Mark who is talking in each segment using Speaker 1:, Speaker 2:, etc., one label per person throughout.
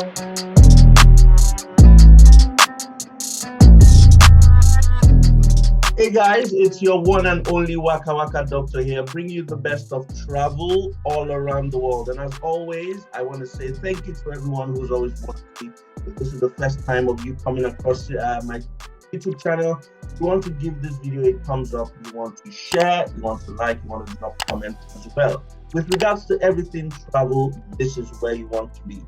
Speaker 1: Hey guys, it's your one and only Waka Waka Doctor here, bringing you the best of travel all around the world. And as always, I want to say thank you to everyone who's always watching. If this is the first time of you coming across my YouTube channel, you want to give this video a thumbs up, you want to share, you want to like, you want to drop comments as well. With regards to everything travel, this is where you want to be.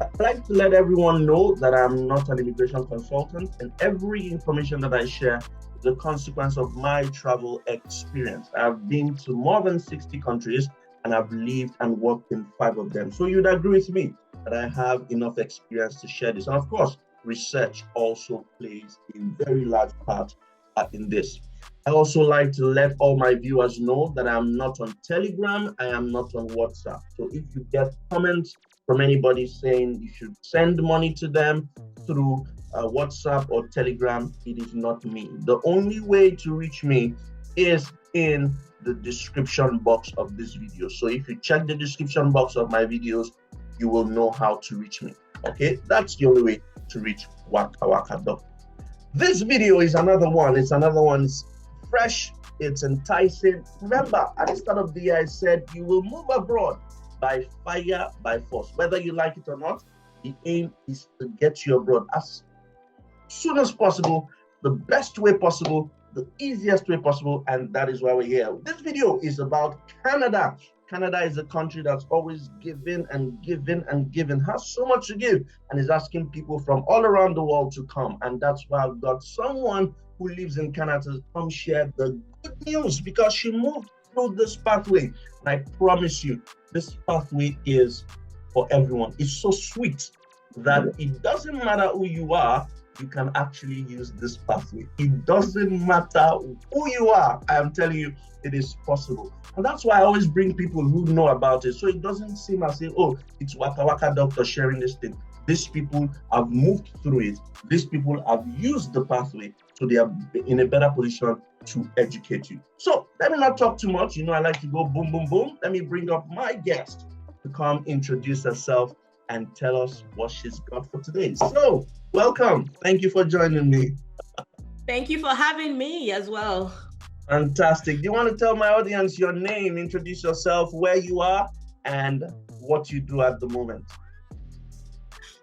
Speaker 1: I'd like to let everyone know that I'm not an immigration consultant, and every information that I share is a consequence of my travel experience. I've been to more than 60 countries and I've lived and worked in 5 of them. So you'd agree with me that I have enough experience to share this. And of course, research also plays a very large part in this. I also like to let all my viewers know that I'm not on Telegram, I am not on WhatsApp. So if you get comments from anybody saying you should send money to them through WhatsApp or Telegram, it is not me. The only way to reach me is in the description box of this video. So if you check the description box of my videos, you will know how to reach me. Okay, that's the only way to reach Waka Waka Doctor. This video is another one. It's another one. It's fresh. It's enticing. Remember, at the start of the year, I said you will move abroad by fire, by force. Whether you like it or not, the aim is to get you abroad as soon as possible, the best way possible, the easiest way possible, and that is why we're here. This video is about Canada. Canada is a country that's always giving and giving and giving, has so much to give, and is asking people from all around the world to come. And that's why I've got someone who lives in Canada to come share the good news, because she moved through this pathway. And I promise you, this pathway is for everyone. It's so sweet that it doesn't matter who you are, you can actually use this pathway. It doesn't matter who you are. I am telling you, it is possible. And that's why I always bring people who know about it. So it doesn't seem as if, oh, it's Waka Waka Doctor sharing this thing. These people have moved through it. These people have used the pathway, so they are in a better position to educate you. So let me not talk too much. You know, I like to go boom, boom, boom. Let me bring up my guest to come introduce herself and tell us what she's got for today. So welcome. Thank you for joining me.
Speaker 2: Thank you for having me as well.
Speaker 1: Fantastic. Do you want to tell my audience your name, introduce yourself, where you are, and what you do at the moment?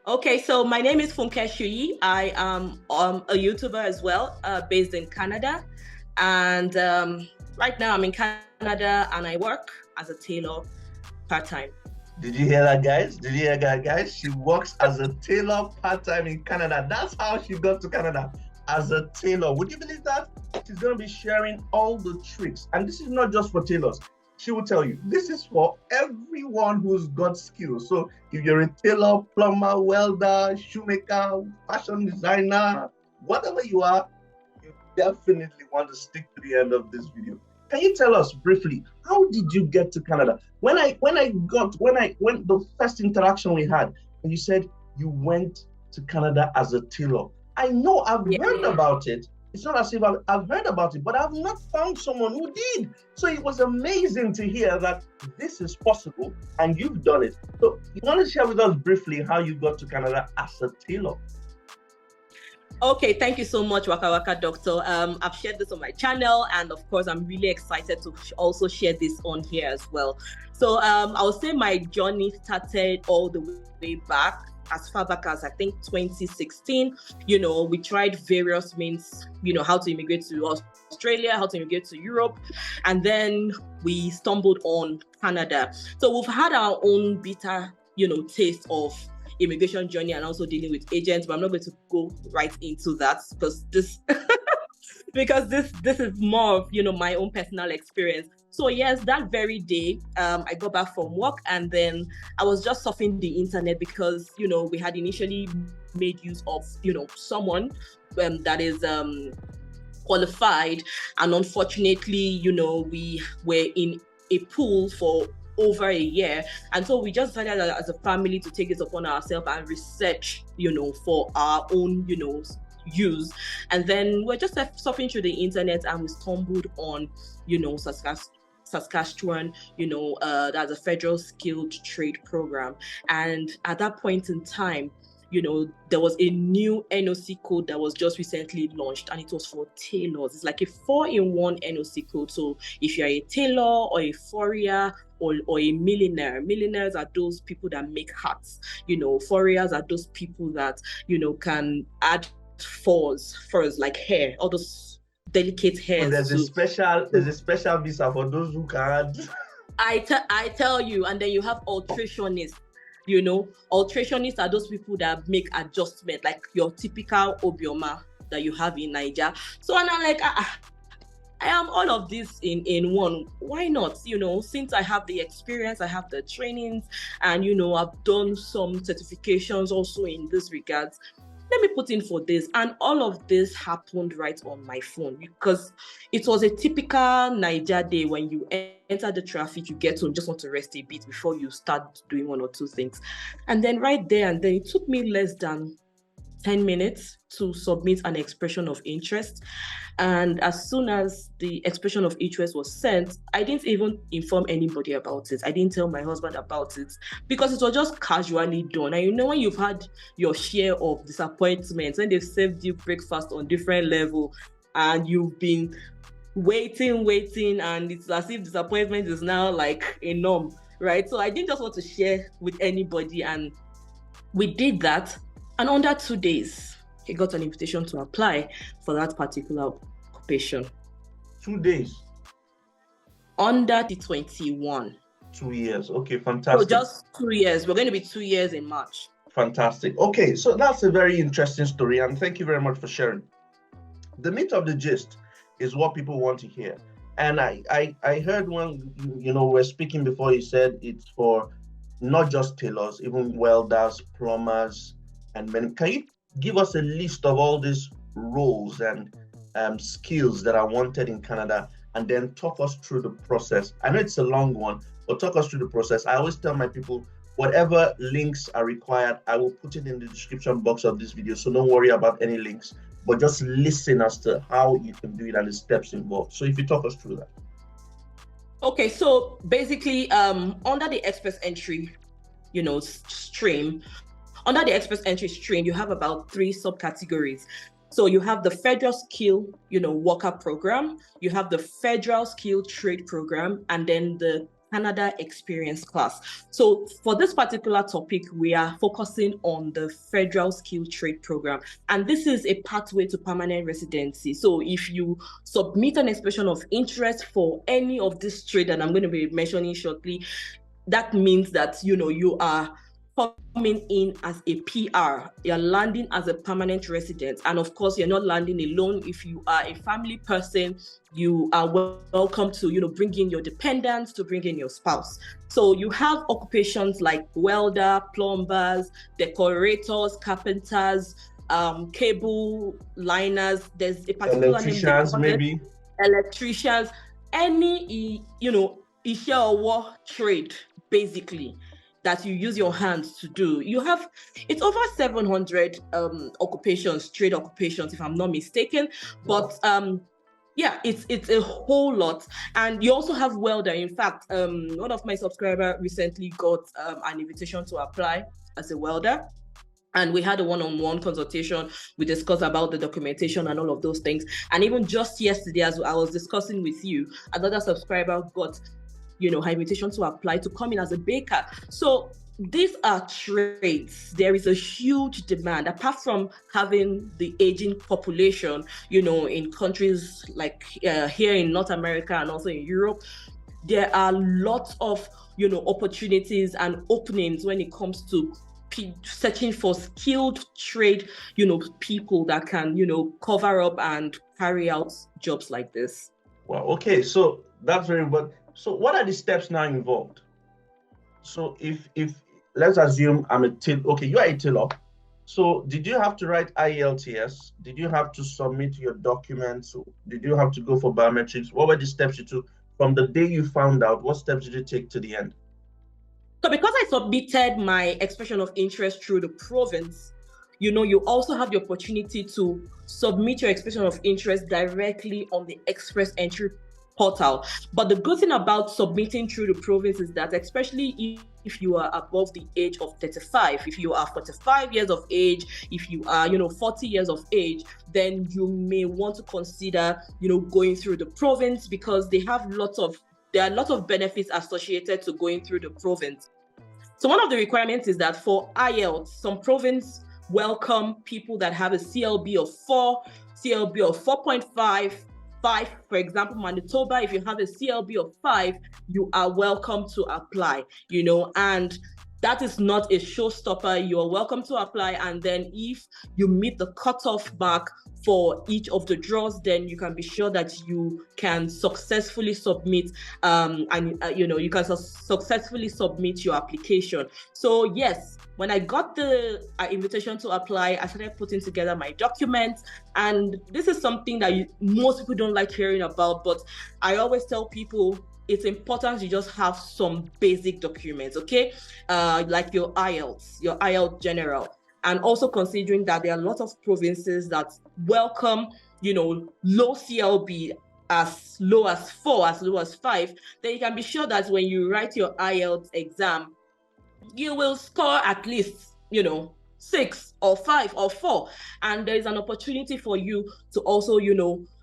Speaker 2: Okay, so my name is Funke Shuyi. I am a YouTuber as well, based in Canada. And right now I'm in Canada and I work as a tailor part-time.
Speaker 1: Did you hear that, guys? Did you hear that, guys? She works as a tailor part-time in Canada. That's how she got to Canada, as a tailor. Would you believe that? She's going to be sharing all the tricks. And this is not just for tailors. She will tell you, this is for everyone who's got skills. So if you're a tailor, plumber, welder, shoemaker, fashion designer, whatever you are, you definitely want to stick to the end of this video. Can you tell us briefly, how did you get to Canada? When the first interaction we had, and you said you went to Canada as a tailor. I know I've heard about it. It's not as if I've heard about it, but I've not found someone who did. So it was amazing to hear that this is possible and you've done it. So you want to share with us briefly how you got to Canada as a tailor?
Speaker 2: Okay, thank you so much, Waka Waka Doctor. I've shared this on my channel, and of course, I'm really excited to also share this on here as well. So I would say my journey started all the way back, as far back as I think 2016. You know, we tried various means, you know, how to immigrate to Australia, how to immigrate to Europe, and then we stumbled on Canada. So we've had our own bitter, you know, taste of immigration journey and also dealing with agents, but I'm not going to go right into that because this this is more of, you know, my own personal experience. So yes, that very day, I got back from work and then I was just surfing the internet because, you know, we had initially made use of, you know, someone that is qualified, and unfortunately, you know, we were in a pool for over a year, and so we just decided as a family to take this upon ourselves and research, you know, for our own, you know, use. And then we're just surfing through the internet and we stumbled on, you know, Saskatchewan, that's a federal skilled trade program. And at that point in time, there was a new NOC code that was just recently launched, and it was for tailors. It's like a 4-in-1 NOC code. So if you're a tailor or a furrier or a millionaires are those people that make hats. Furriers are those people that, can add furs like hair, all those delicate hairs.
Speaker 1: So there's a special visa for those who can't.
Speaker 2: I tell you, and then you have alterationists. Alterationists are those people that make adjustment, like your typical obioma that you have in Nigeria. So, and I'm like, I am all of this in one. Why not? Since I have the experience, I have the trainings, and I've done some certifications also in this regards. Let me put in for this. And all of this happened right on my phone, because it was a typical Niger day. When you enter the traffic, you get home, just want to rest a bit before you start doing one or two things. And then right there and then, it took me less than 10 minutes to submit an expression of interest. And as soon as the expression of interest was sent, I didn't even inform anybody about it. I didn't tell my husband about it, because it was just casually done. And when you've had your share of disappointments, when they've served you breakfast on different level and you've been waiting, and it's as if disappointment is now like a norm, right? So I didn't just want to share with anybody, and we did that. And under 2 days, he got an invitation to apply for that particular occupation.
Speaker 1: 2 days?
Speaker 2: Under the 21.
Speaker 1: 2 years. Okay, fantastic.
Speaker 2: So just 2 years. We're going to be 2 years in March.
Speaker 1: Fantastic. Okay, so that's a very interesting story, and thank you very much for sharing. The meat of the gist is what people want to hear. And I heard one, we're speaking before, you said it's for not just tailors, even welders, plumbers, and men. Can you give us a list of all these roles and skills that are wanted in Canada, and then talk us through the process? I know it's a long one, but talk us through the process. I always tell my people, whatever links are required, I will put it in the description box of this video. So don't worry about any links, but just listen as to how you can do it and the steps involved. So if you talk us through that.
Speaker 2: Okay, so basically, under the express entry, stream, under the express entry stream, you have about 3 subcategories. So you have the federal skill, worker program, you have the federal skill trade program, and then the Canada experience class. So for this particular topic, we are focusing on the federal skill trade program. And this is a pathway to permanent residency. So if you submit an expression of interest for any of this trade that I'm going to be mentioning shortly, that means that, you are coming in as a PR, you're landing as a permanent resident. And of course, you're not landing alone. If you are a family person, you are welcome to, bring in your dependents, to bring in your spouse. So you have occupations like welder, plumbers, decorators, carpenters, cable liners. There's a particular
Speaker 1: electricians,
Speaker 2: name,
Speaker 1: maybe
Speaker 2: electricians, any, Isha trade, basically, that you use your hands to do. It's over 700 occupations, trade occupations, if I'm not mistaken. But yeah, it's a whole lot. And you also have welder. In fact, one of my subscribers recently got an invitation to apply as a welder. And we had a one-on-one consultation. We discussed about the documentation and all of those things. And even just yesterday, as I was discussing with you, another subscriber got her invitation to apply to come in as a baker. So these are trades. There is a huge demand, apart from having the aging population, in countries like here in North America and also in Europe. There are lots of, opportunities and openings when it comes to searching for skilled trade, people that can, cover up and carry out jobs like this.
Speaker 1: Wow. Okay. So that's very good. So what are the steps now involved? So if let's assume I'm a tailor. Okay, you are a tailor. So did you have to write IELTS? Did you have to submit your documents? Did you have to go for biometrics? What were the steps you took from the day you found out? What steps did you take to the end?
Speaker 2: So because I submitted my expression of interest through the province, you also have the opportunity to submit your expression of interest directly on the express entry portal. But the good thing about submitting through the province is that, especially if you are above the age of 35, if you are 45 years of age, if you are 40 years of age, then you may want to consider going through the province, because there are lots of benefits associated to going through the province. So one of the requirements is that for IELTS, some province welcome people that have a CLB of 4, CLB of 4.5, 5. For example, Manitoba, if you have a CLB of 5, you are welcome to apply, and that is not a showstopper. You are welcome to apply, and then if you meet the cutoff mark for each of the draws, then you can be sure that you can successfully submit, you can successfully submit your application. So yes, when I got the invitation to apply, I started putting together my documents, and this is something that most people don't like hearing about, but I always tell people it's important you just have some basic documents, okay? Like your IELTS general. And also considering that there are a lot of provinces that welcome, low CLB as low as 4, as low as 5, then you can be sure that when you write your IELTS exam, you will score at least, 6 or 5 or 4. And there is an opportunity for you to also,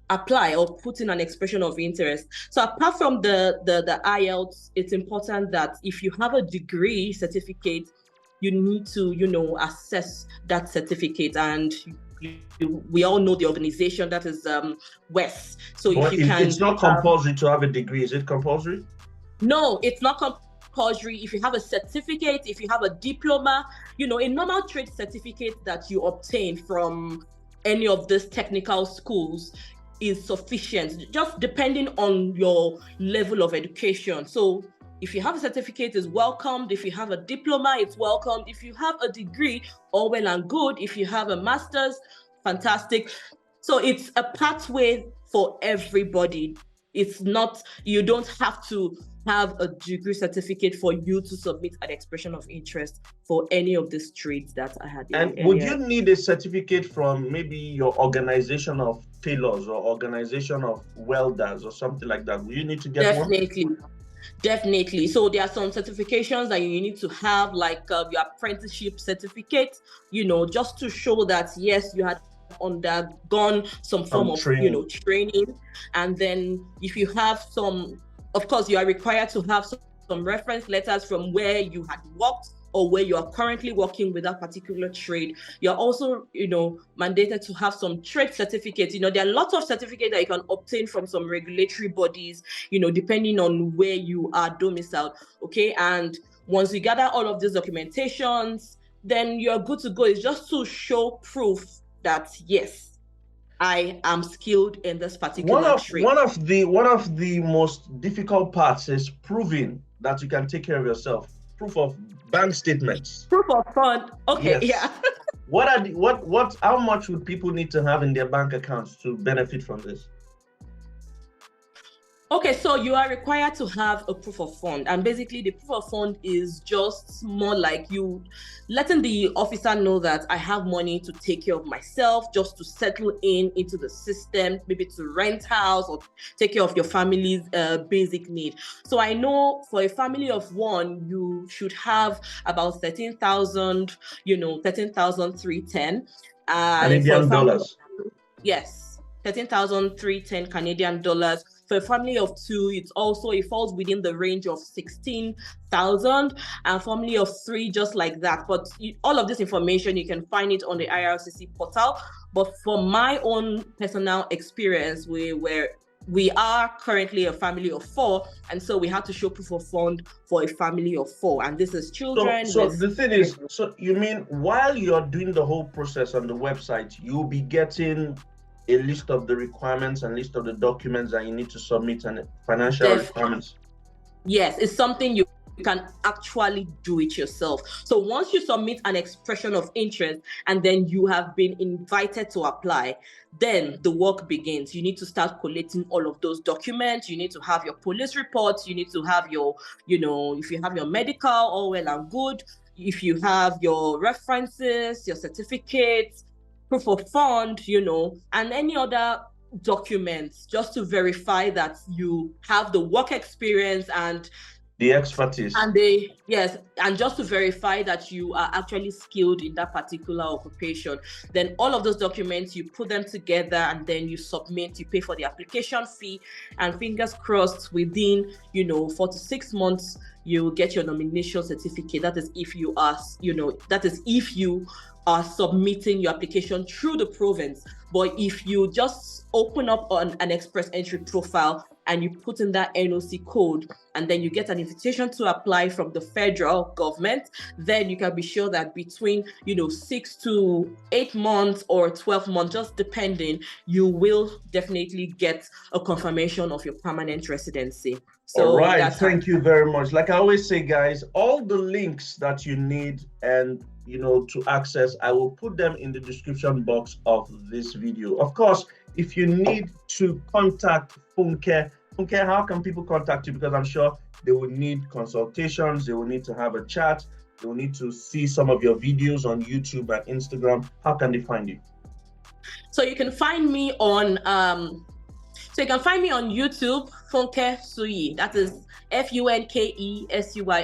Speaker 2: apply or put in an expression of interest. So apart from the IELTS, it's important that if you have a degree certificate, you need to, assess that certificate. And we all know the organization that is WES. So if you can...
Speaker 1: It's not compulsory to have a degree. Is it compulsory?
Speaker 2: No, it's not compulsory. If you have a certificate, if you have a diploma, a normal trade certificate that you obtain from any of these technical schools is sufficient, just depending on your level of education. So if you have a certificate, is welcomed. If you have a diploma, it's welcomed. If you have a degree, all well and good. If you have a master's, fantastic. So it's a pathway for everybody. It's not, you don't have to have a degree certificate for you to submit an expression of interest for any of these trades that I had.
Speaker 1: And would you need a certificate from maybe your organization of tailors or organization of welders or something like that? Will you need to get one?
Speaker 2: Definitely. So there are some certifications that you need to have, like your apprenticeship certificate, just to show that, yes, you had undergone some form of training. And then if you have some, of course, you are required to have some reference letters from where you had worked or where you are currently working with that particular trade. You're also, mandated to have some trade certificates. There are lots of certificates that you can obtain from some regulatory bodies, depending on where you are domiciled, okay? And once you gather all of these documentations, then you're good to go. It's just to show proof that, yes, I am skilled in this particular trade.
Speaker 1: One of the most difficult parts is proving that you can take care of yourself. Proof of bank statements.
Speaker 2: Proof of fund. Okay, yes.
Speaker 1: Yeah. How much would people need to have in their bank accounts to benefit from this?
Speaker 2: Okay, so you are required to have a proof of fund, and basically the proof of fund is just more like you letting the officer know that I have money to take care of myself, just to settle into the system, maybe to rent house or take care of your family's basic need. So I know for a family of 1, you should have about 13,000, 13,310
Speaker 1: Canadian dollars.
Speaker 2: Yes, 13,310 Canadian dollars. For a family of 2, it falls within the range of 16,000, and family of 3 just like that. But all of this information, you can find it on the IRCC portal. But from my own personal experience, we are currently a family of 4, and so we have to show proof of fund for a family of 4, and this is children.
Speaker 1: So the thing is, so you mean while you're doing the whole process on the website, you'll be getting a list of the requirements and list of the documents that you need to submit and financial requirements?
Speaker 2: Yes, it's something you can actually do it yourself. So once you submit an expression of interest and then you have been invited to apply, then the work begins. You need to start collating all of those documents. You need to have your police reports. You need to have your, if you have your medical, all well and good. If you have your references, your certificates, proof of fund, and any other documents just to verify that you have the work experience and
Speaker 1: the expertise.
Speaker 2: And and just to verify that you are actually skilled in that particular occupation. Then all of those documents, you put them together and then you submit, you pay for the application fee, and fingers crossed within, 4 to 6 months, you get your nomination certificate. That is if you are, submitting your application through the province. But if you just open up on an express entry profile and you put in that NOC code, and then you get an invitation to apply from the federal government, then you can be sure that between 6 to 8 months or 12 months, just depending, you will definitely get a confirmation of your permanent residency. So
Speaker 1: all right, thank you very much. Like I always say, guys, all the links that you need and to access, I will put them in the description box of this video. Of course, if you need to contact Funke, how can people contact you? Because I'm sure they will need consultations, they will need to have a chat, they will need to see some of your videos on YouTube and Instagram. How can they find you?
Speaker 2: So you can find me on YouTube, Funke Suyi. That is FUNKESUYI.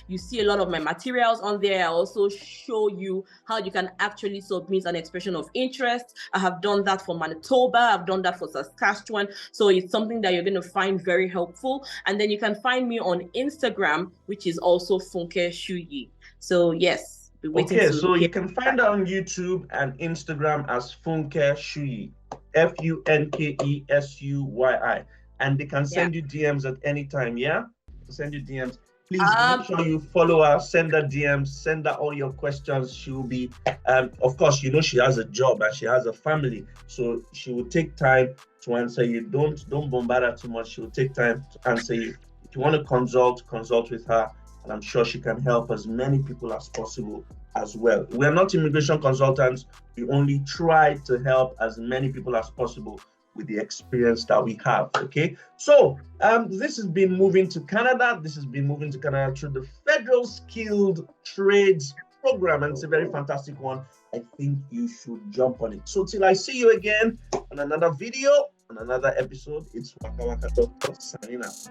Speaker 2: You see a lot of my materials on there. I also show you how you can actually submit an expression of interest. I have done that for Manitoba. I've done that for Saskatchewan. So it's something that you're going to find very helpful. And then you can find me on Instagram, which is also Funke Suyi. So yes.
Speaker 1: Okay, so you can find her on YouTube and Instagram as Funke Suyi. FUNKESUYI, and they can send you DMs at any time. Yeah, send you DMs. Please make sure you follow her, send her DMs, send her all your questions. She will be, of course, she has a job and she has a family, so she will take time to answer you. Don't bombard her too much. She will take time to answer you. If you want to consult with her, and I'm sure she can help as many people as possible as well. We are not immigration consultants. We only try to help as many people as possible with the experience that we have, okay? So this has been moving to Canada. This has been moving to Canada through the Federal Skilled Trades Program, and it's a very fantastic one. I think you should jump on it. So till I see you again on another video, on another episode, it's Waka Waka Doctor signing out.